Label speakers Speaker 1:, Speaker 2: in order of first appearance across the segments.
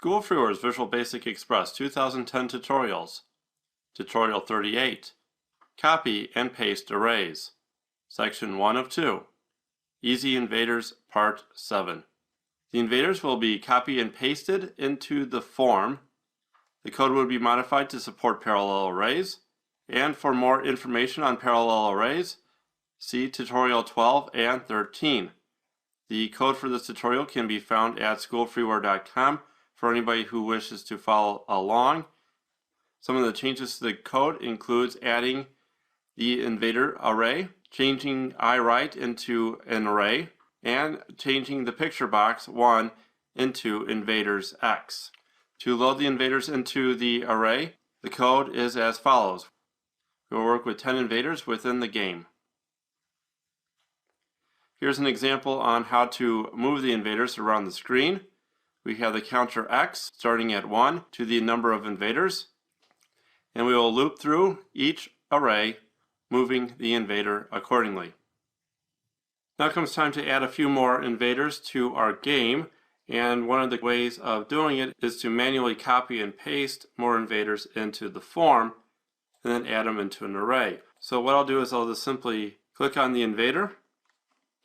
Speaker 1: School Freeware's Visual Basic Express 2010 Tutorials. Tutorial 38. Copy and Paste Arrays. Section 1 of 2. EZInvaders Part 7. The invaders will be copied and pasted into the form. The code will be modified to support parallel arrays. And for more information on parallel arrays, see Tutorial 12 and 13. The code for this tutorial can be found at schoolfreeware.com for anybody who wishes to follow along. Some of the changes to the code includes adding the invader array, changing iWrite into an array, and changing the picture box 1 into invaders X. To load the invaders into the array, the code is as follows. We will work with 10 invaders within the game. Here's an example on how to move the invaders around the screen. We have the counter X starting at 1 to the number of invaders, and we will loop through each array, moving the invader accordingly. Now comes time to add a few more invaders to our game, and one of the ways of doing it is to manually copy and paste more invaders into the form and then add them into an array. So what I'll do is I'll just simply click on the invader,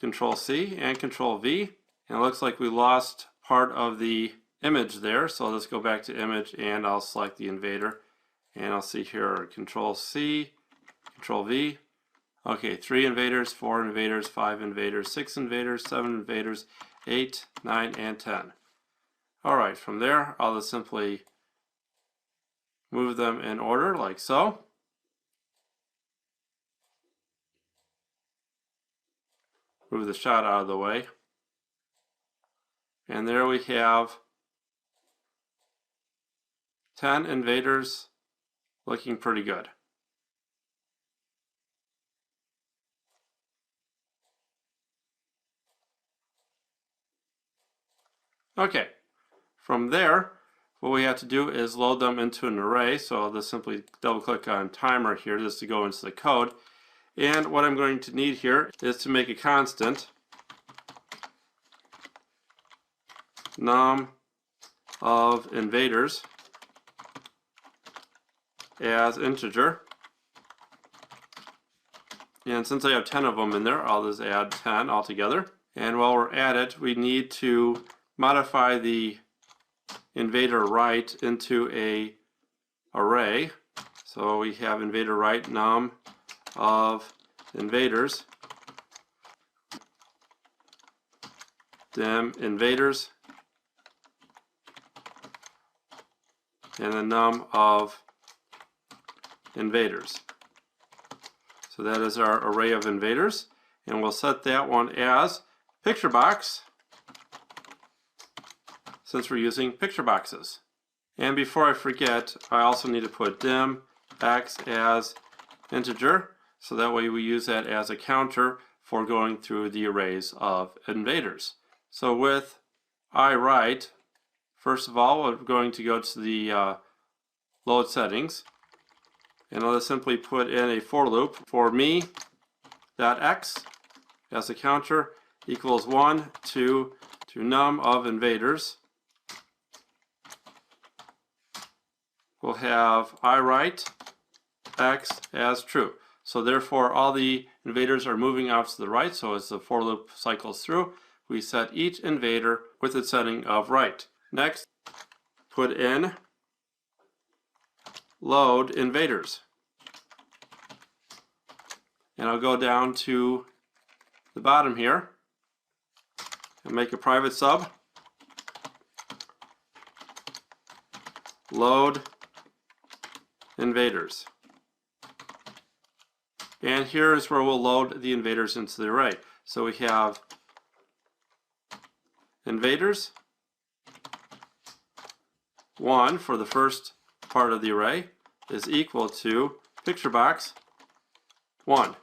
Speaker 1: Control C and Control V, and it looks like we lost part of the image there, so I'll just go back to image and I'll select the invader, and I'll see here Control C, Control V. Okay, 3 invaders, 4 invaders, 5 invaders, 6 invaders, 7 invaders, 8, 9, and 10. Alright, from there I'll just simply move them in order like so. Move the shot out of the way. And there we have 10 invaders looking pretty good. Okay, from there what we have to do is load them into an array, so I'll just simply double click on timer here just to go into the code. And what I'm going to need here is to make a constant num of invaders as integer, and since I have 10 of them in there, I'll just add 10 altogether. And while we're at it, we need to modify the invader right into a array. So we have invader right num of invaders dim invaders, and the num of invaders. So that is our array of invaders, and we'll set that one as picture box since we're using picture boxes. And before I forget, I also need to put dim x as integer, so that way we use that as a counter for going through the arrays of invaders. So with iWrite, first of all, we're going to go to the load settings, and I'll just simply put in a for loop for me.x as a counter equals 1 to num of invaders. We'll have iWrite x as true. So therefore all the invaders are moving out to the right, so as the for loop cycles through, we set each invader with its setting of right. Next, put in load invaders. And I'll go down to the bottom here and make a private sub. Load invaders. And here is where we'll load the invaders into the array. So we have invaders 1 for the first part of the array is equal to picture box 1.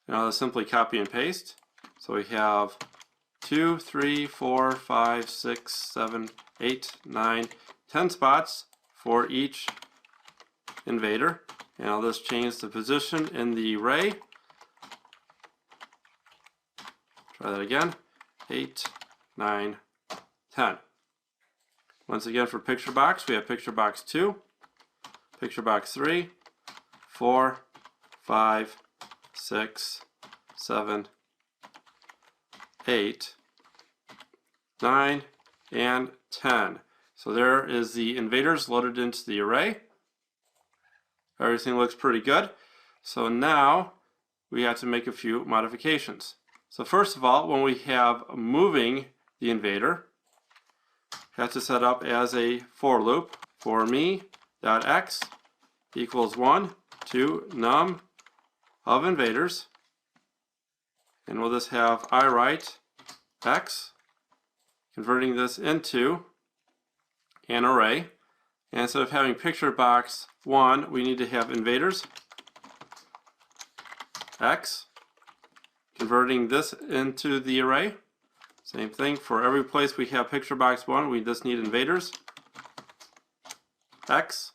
Speaker 1: Now let's simply copy and paste. So we have 2, 3, 4, 5, 6, 7, 8, 9, 10 spots for each invader. And I'll just change the position in the array. Try that again. 8, 9, 10. Once again, for picture box, we have picture box 2, picture box 3, 4, 5, 6, 7, 8, 9, and 10. So there is the invaders loaded into the array. Everything looks pretty good. So now we have to make a few modifications. So first of all, when we have moving the invader, have to set up as a for loop for me.x equals 1 to num of invaders, and we'll just have iWrite x, converting this into an array. And instead of having picture box 1, we need to have invaders x, converting this into the array. Same thing for every place we have picture box 1, we just need invaders x.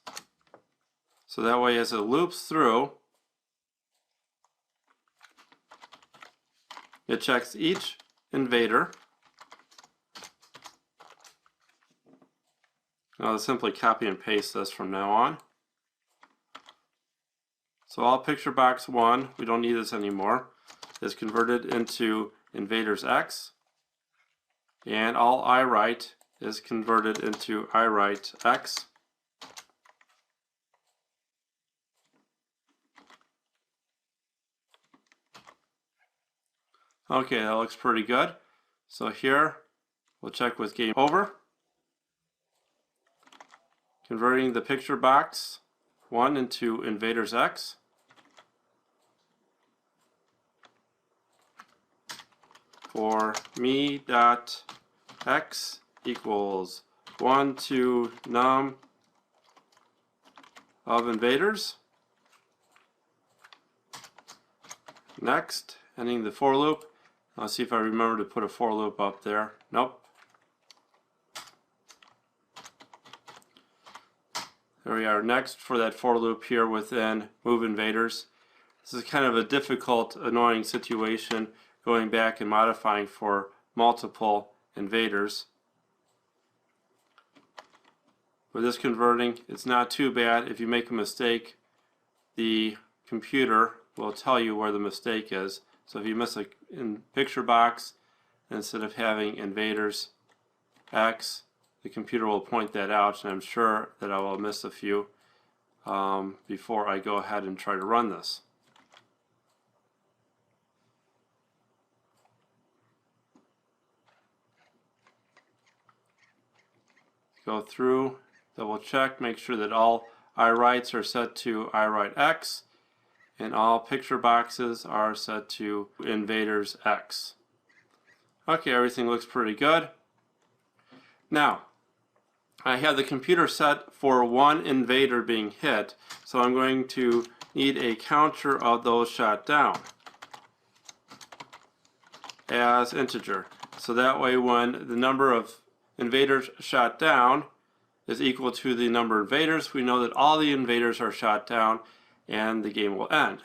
Speaker 1: So that way, as it loops through, it checks each invader. I'll simply copy and paste this from now on. So all picture box 1, we don't need this anymore, is converted into invaders x. And all iWrite is converted into iWrite x. Okay, that looks pretty good. So here we'll check with game over. Converting the picture box 1 into invaders x. For me.x equals 1 to num of invaders. Next, ending the for loop. Let's see if I remember to put a for loop up there. Nope. There we are. Next, for that for loop here within move invaders. This is kind of a difficult, annoying situation, going back and modifying for multiple invaders. With this converting, it's not too bad. If you make a mistake, the computer will tell you where the mistake is. So if you miss a picture box, instead of having invaders x, the computer will point that out, and I'm sure that I will miss a few before I go ahead and try to run this. Go through, double check, make sure that all iWrites are set to iWrite x, and all picture boxes are set to invaders x. Okay, everything looks pretty good. Now, I have the computer set for one invader being hit, so I'm going to need a counter of those shot down as integer. So that way, when the number of invaders shot down is equal to the number of invaders, we know that all the invaders are shot down and the game will end.